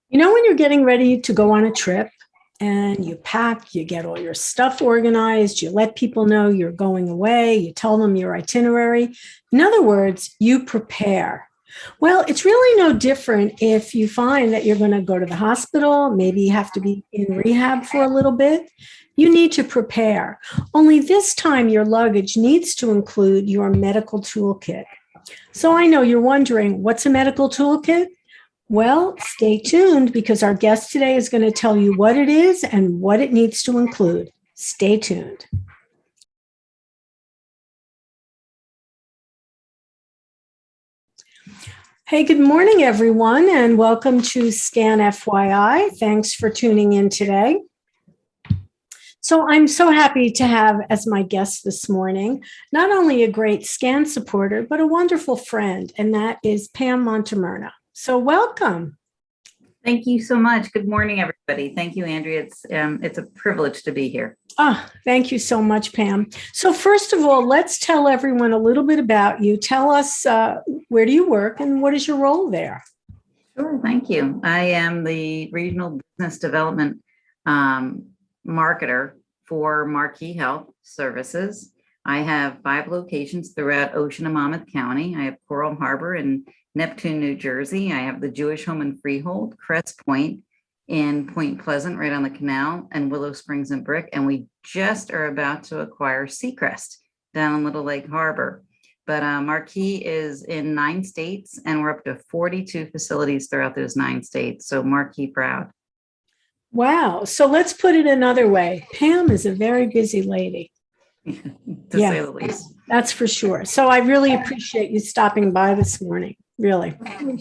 You know, when you're getting ready to go on a trip and you pack, you get all your stuff organized, you let people know you're going away, you tell them your itinerary. In other words, you prepare. Well, it's really no different if you find that you're going to go to the hospital, maybe you have to be in rehab for a little bit. You need to prepare. Only this time, your luggage needs to include your medical toolkit. So I know you're wondering, what's a medical toolkit? Well, stay tuned because our guest today is going to tell you what it is and what it needs to include. Stay tuned. Hey, good morning, everyone, and welcome to Scan FYI. Thanks for tuning in today. So I'm so happy to have as my guest this morning, not only a great Scan supporter, but a wonderful friend, and that is Pam Montemurno. So welcome. Thank you so much. Good morning, everybody. Thank you, Andrea. It's a privilege to be here. Thank you so much, Pam. So first of all, let's tell everyone a little bit about you. Tell us where do you work and what is your role there? Sure, thank you. I am the Regional Business Development Marketer for Marquis Health Services. I have 5 locations throughout Ocean and Monmouth County. I have Coral Harbor in Neptune, New Jersey. I have the Jewish Home in Freehold, Crest Point in Point Pleasant, right on the canal, and Willow Springs and Brick. And we just are about to acquire Seacrest down in Little Lake Harbor. But Marquis is in 9 states, and we're up to 42 facilities throughout those 9 states. So Marquis proud. Wow. So let's put it another way. Pam is a very busy lady. To say the least. That's for sure. So I really appreciate you stopping by this morning. Really.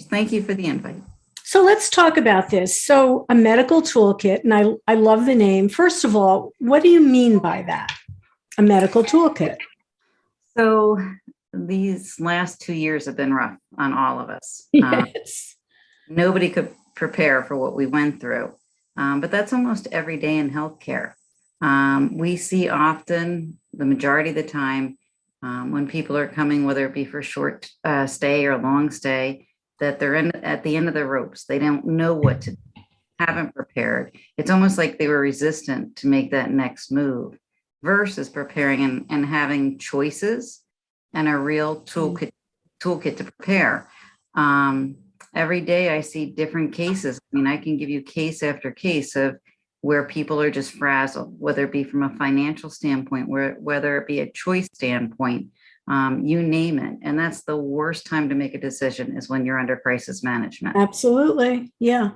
Thank you for the invite. So let's talk about this. So a medical toolkit, and I love the name. First of all, what do you mean by that? A medical toolkit. So these last 2 years have been rough on all of us. Yes. Nobody could prepare for what we went through. But that's almost every day in healthcare. We see often, the majority of the time, when people are coming, whether it be for short stay or long stay, that they're at the end of the ropes. They don't know what to do, haven't prepared. It's almost like they were resistant to make that next move versus preparing and having choices and a real toolkit to prepare. Every day I see different cases. I mean, I can give you case after case of where people are just frazzled, whether it be from a financial standpoint, whether it be a choice standpoint, you name it. And that's the worst time to make a decision is when you're under crisis management. Absolutely. Yeah.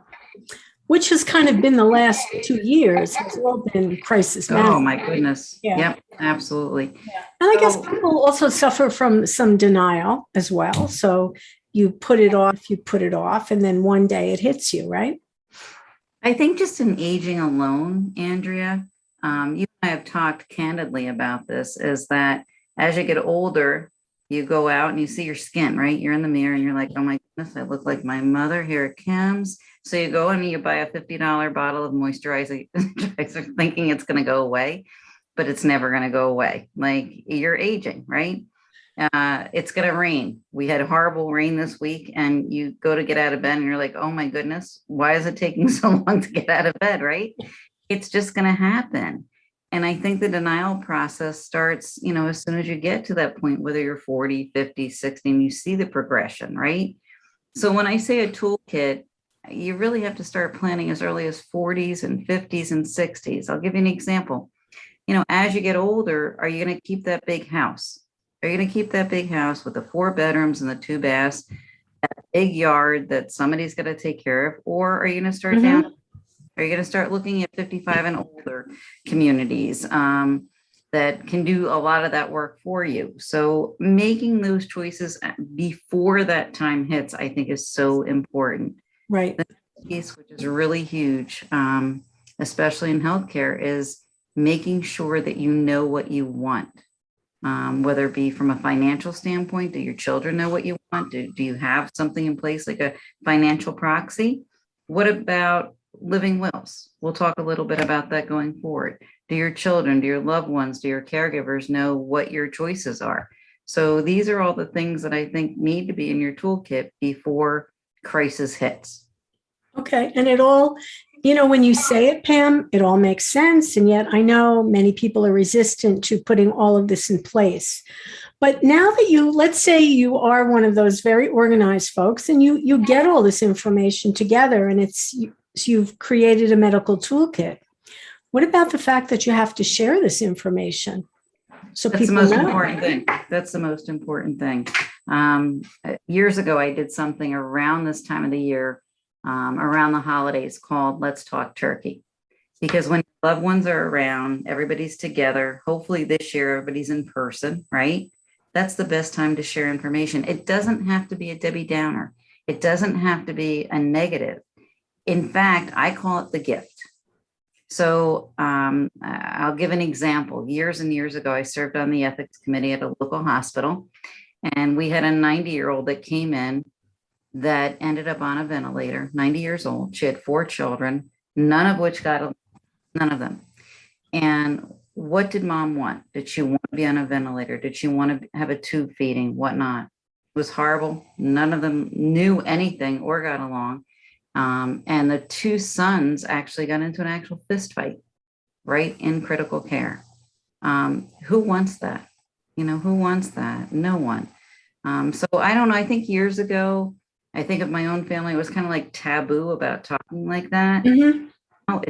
Which has kind of been the last 2 years. It's all been crisis management. Oh, my goodness. Yeah. Yep, absolutely. Yeah. And I guess people also suffer from some denial as well. So you put it off, and then one day it hits you, right? I think just in aging alone, Andrea, you and I have talked candidly about this, is that as you get older, you go out and you see your skin, right? You're in the mirror and you're like, oh my goodness, I look like my mother. Here it comes. So you go and you buy a $50 bottle of moisturizer thinking it's going to go away, but it's never going to go away. Like, you're aging, right? It's going to rain. We had horrible rain this week, and you go to get out of bed and you're like, oh my goodness, why is it taking so long to get out of bed, right? It's just going to happen. And I think the denial process starts, as soon as you get to that point, whether you're 40, 50, 60, and you see the progression, right? So when I say a toolkit, you really have to start planning as early as 40s and 50s and 60s. I'll give you an example. As you get older, are you going to keep that big house? Are you going to keep that big house with the 4 bedrooms and the 2 baths, that big yard that somebody's going to take care of? Or are you going to start down? Are you going to start looking at 55 and older communities that can do a lot of that work for you? So making those choices before that time hits, I think, is so important. Right. The piece, which is really huge, especially in healthcare, is making sure that you know what you want. Whether it be from a financial standpoint, do your children know what you want? Do you have something in place like a financial proxy? What about living wills? We'll talk a little bit about that going forward. Do your children, do your loved ones, do your caregivers know what your choices are? So these are all the things that I think need to be in your toolkit before crisis hits. Okay. And it all, when you say it, Pam, it all makes sense. And yet I know many people are resistant to putting all of this in place. But now that let's say you are one of those very organized folks and you get all this information together and you've created a medical toolkit. What about the fact that you have to share this information so That's the people most know? important thing. That's the most important thing. Years ago, I did something around this time of the year, around the holidays, called Let's Talk Turkey. Because when loved ones are around, everybody's together. Hopefully this year, everybody's in person, right? That's the best time to share information. It doesn't have to be a Debbie Downer. It doesn't have to be a negative. In fact, I call it the gift. So I'll give an example. Years and years ago, I served on the ethics committee at a local hospital, and we had a 90-year-old that came in that ended up on a ventilator, 90 years old. She had 4 children, none of which none of them. And what did mom want? Did she want to be on a ventilator? Did she want to have a tube feeding? Whatnot? It was horrible. None of them knew anything or got along. And the 2 sons actually got into an actual fist fight right in critical care. Who wants that? Who wants that? No one. So I don't know. I think years ago, I think of my own family, it was kind of like taboo about talking like that. Mm-hmm. Oh,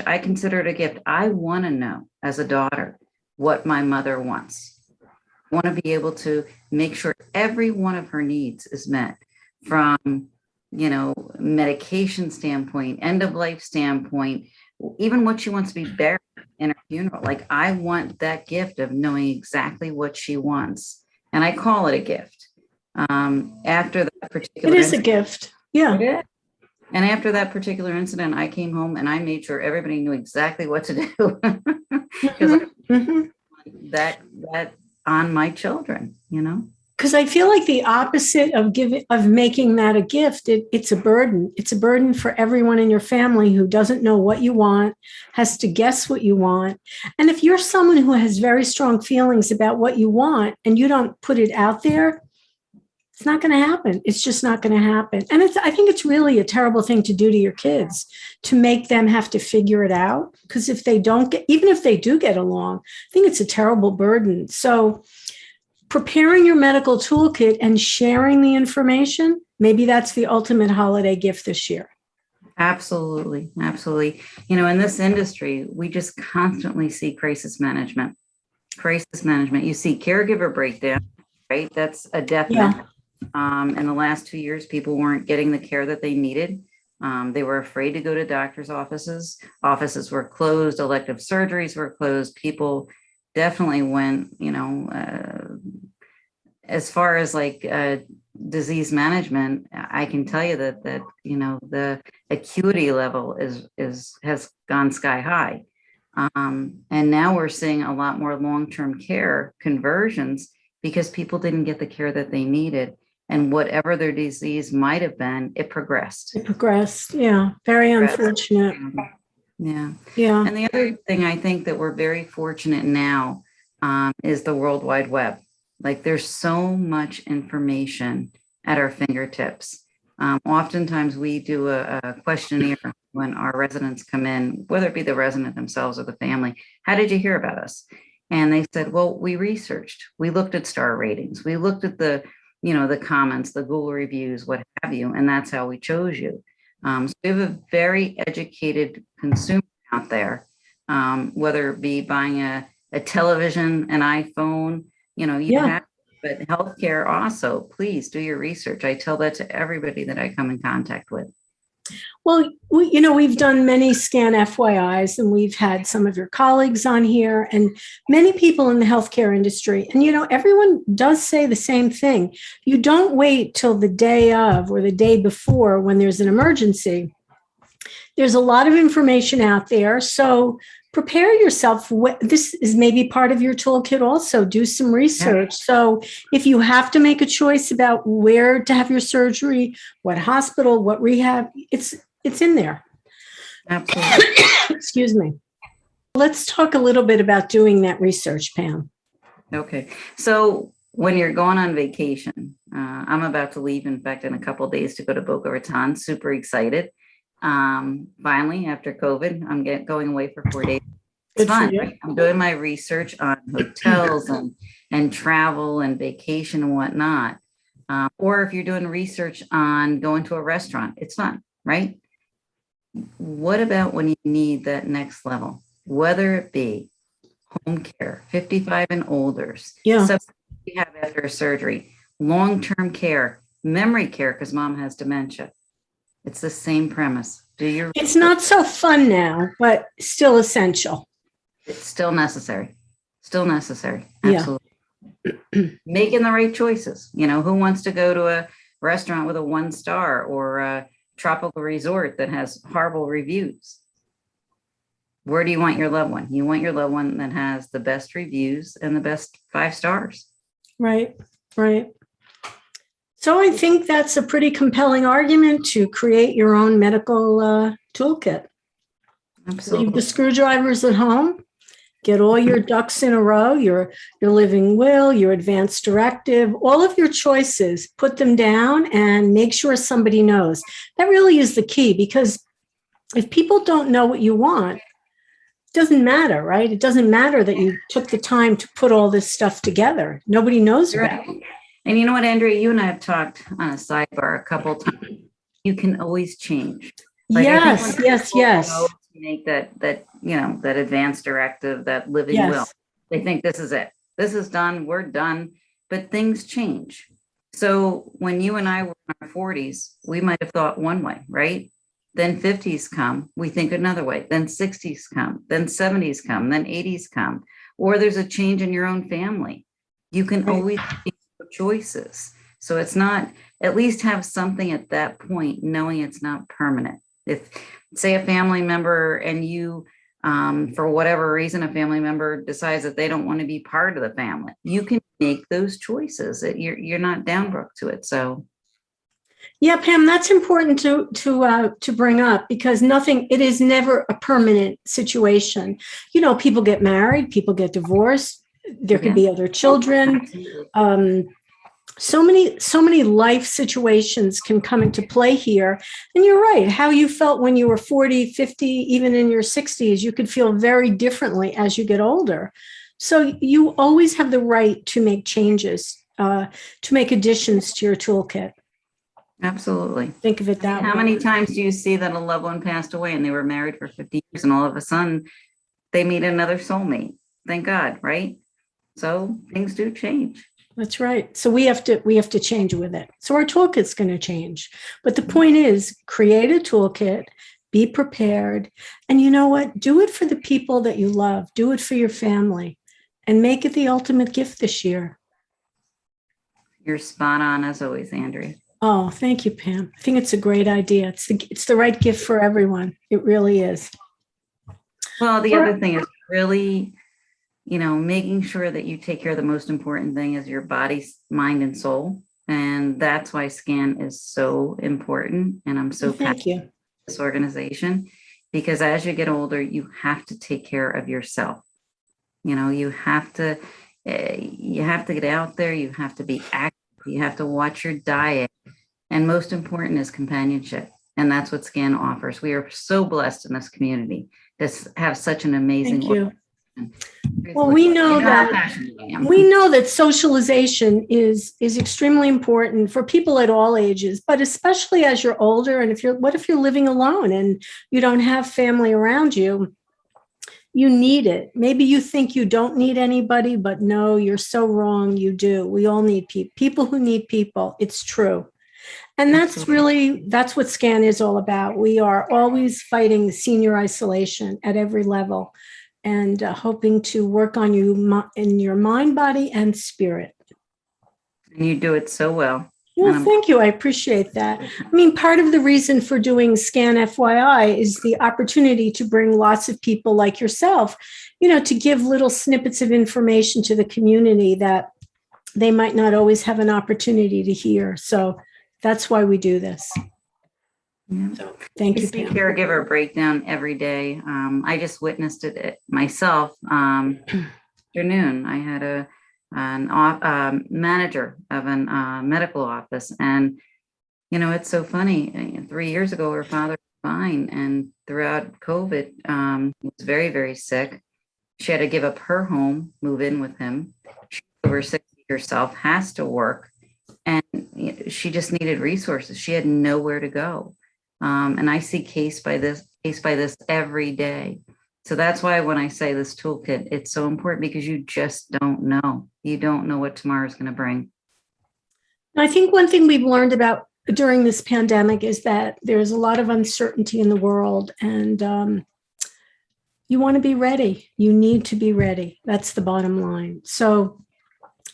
I consider it a gift. I want to know as a daughter what my mother wants. I want to be able to make sure every one of her needs is met, from medication standpoint, end of life standpoint, even what she wants to be buried in her funeral. Like, I want that gift of knowing exactly what she wants. And I call it a gift. After that particular It is a gift. Yeah. And after that particular incident, I came home and I made sure everybody knew exactly what to do. Because that on my children, Because I feel like the opposite of making that a gift, it's a burden. It's a burden for everyone in your family who doesn't know what you want, has to guess what you want. And if you're someone who has very strong feelings about what you want and you don't put it out there, it's not going to happen. It's just not going to happen. And I think it's really a terrible thing to do to your kids, to make them have to figure it out. Because if they even if they do get along, I think it's a terrible burden. So preparing your medical toolkit and sharing the information, maybe that's the ultimate holiday gift this year. Absolutely. Absolutely. In this industry, we just constantly see crisis management. You see caregiver breakdown, right? That's a definite. Yeah. In the last 2 years, people weren't getting the care that they needed. They were afraid to go to doctor's offices. Offices were closed. Elective surgeries were closed. People definitely went, as far as like disease management, I can tell you that the acuity level has gone sky high. And now we're seeing a lot more long-term care conversions because people didn't get the care that they needed. And whatever their disease might have been, it progressed. Yeah. Very unfortunate. Yeah. Yeah. And the other thing I think that we're very fortunate now is the World Wide Web. Like, there's so much information at our fingertips. Oftentimes we do a questionnaire when our residents come in, whether it be the resident themselves or the family. How did you hear about us? And they said, well, we researched, we looked at star ratings, we looked at the comments, the Google reviews, what have you, and that's how we chose you. So we have a very educated consumer out there, whether it be buying a television, an iPhone, have, but healthcare also, please do your research. I tell that to everybody that I come in contact with. Well, we've done many scan FYIs, and we've had some of your colleagues on here and many people in the healthcare industry. And, everyone does say the same thing. You don't wait till the day of or the day before when there's an emergency. There's a lot of information out there. So prepare yourself. This is maybe part of your toolkit also. Do some research. Yeah. So if you have to make a choice about where to have your surgery, what hospital, what rehab, it's in there. Absolutely. Excuse me. Let's talk a little bit about doing that research, Pam. Okay. So when you're going on vacation, I'm about to leave, in fact, in a couple of days to go to Boca Raton, super excited. Finally, after COVID, I'm going away for 4 days. It's Good for fun, you. right? I'm doing my research on hotels and travel and vacation and whatnot. Or if you're doing research on going to a restaurant, it's fun, right? What about when you need that next level, whether it be home care, 55 and older, Yeah. stuff you have after a surgery, long-term care, memory care, because mom has dementia. It's the same premise. Do your It's not so fun now, but still essential. It's still necessary. Still necessary. Yeah. Absolutely. Making the right choices. You know, who wants to go to a restaurant with a 1 star or a tropical resort that has horrible reviews? Where do you want your loved one? You want your loved one that has the best reviews and the best 5 stars. Right. Right. So I think that's a pretty compelling argument to create your own medical toolkit. Absolutely. Leave the screwdrivers at home. Get all your ducks in a row, your living will, your advance directive, all of your choices, put them down and make sure somebody knows. That really is the key, because if people don't know what you want, it doesn't matter, right? It doesn't matter that you took the time to put all this stuff together. Nobody knows about it. And you know what, Andrea, you and I have talked on a sidebar a couple of times. You can always change. Like, Yes, yes. Make that you know, that advance directive, that living Yes. will. They think this is it. This is done. We're done. But things change. So when you and I were in our 40s, we might have thought one way, right? Then 50s come, we think another way. Then 60s come, then 70s come, then 80s come. Or there's a change in your own family. You can Right. always make choices. So it's not, at least have something at that point, knowing it's not permanent. If, say, a family member and you, for whatever reason, a family member decides that they don't want to be part of the family, you can make those choices. You're not down to it. So, yeah, Pam, that's important to bring up, because it is never a permanent situation. You know, people get married, people get divorced. There could be other children. So many life situations can come into play here. And you're right. How you felt when you were 40, 50, even in your 60s, you could feel very differently as you get older. So you always have the right to make changes, to make additions to your toolkit. Absolutely. Think of it that way. How many times do you see that a loved one passed away and they were married for 50 years and all of a sudden they meet another soulmate? Thank God, right? So things do change. That's right. So we have to change with it. So our toolkit's going to change. But the point is, create a toolkit, be prepared. And you know what? Do it for the people that you love. Do it for your family, and make it the ultimate gift this year. You're spot on as always, Andrea. Oh, thank you, Pam. I think it's a great idea. It's the right gift for everyone. It really is. Well, the other thing is really, you know, making sure that you take care of the most important thing is your body, mind, and soul. And that's why SCAN is so important. And I'm so passionate about this organization, because as you get older, you have to take care of yourself. You know, you have to get out there. You have to be active. You have to watch your diet. And most important is companionship. And that's what SCAN offers. We are so blessed in this community to have such an amazing. Thank you. Well, we know that socialization is extremely important for people at all ages, but especially as you're older. And what if you're living alone and you don't have family around you? You need it. Maybe you think you don't need anybody, but no, you're so wrong. You do. We all need people who need people. It's true. And that's what SCAN is all about. We are always fighting senior isolation at every level, and hoping to work on you in your mind, body, and spirit. And you do it so well. Well, thank you. I appreciate that. I mean, part of the reason for doing SCAN FYI is the opportunity to bring lots of people like yourself, you know, to give little snippets of information to the community that they might not always have an opportunity to hear. So that's why we do this. Yeah. So thank you, Pam. Pam. Caregiver breakdown every day. I just witnessed it myself. Afternoon, I had a manager of a medical office, and you know, it's so funny. 3 years ago, her father fine. And throughout COVID, was very, very sick. She had to give up her home, move in with him. She's over 60 herself, has to work. And she just needed resources. She had nowhere to go. And I see case by this every day. So that's why when I say this toolkit, it's so important, because you just don't know. You don't know what tomorrow's going to bring. I think one thing we've learned about during this pandemic is that there's a lot of uncertainty in the world, and you want to be ready. You need to be ready. That's the bottom line. So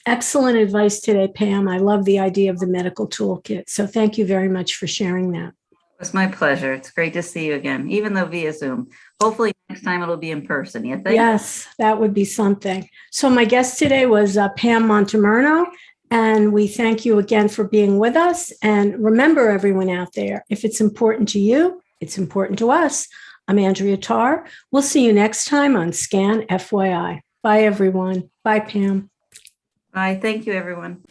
excellent advice today, Pam. I love the idea of the medical toolkit. So thank you very much for sharing that. It was my pleasure. It's great to see you again, even though via Zoom. Hopefully next time it'll be in person. You think? Yes, that would be something. So my guest today was Pam Montemurno, and we thank you again for being with us. And remember, everyone out there, if it's important to you, it's important to us. I'm Andrea Tarr. We'll see you next time on Scan FYI. Bye, everyone. Bye, Pam. Bye. Thank you, everyone.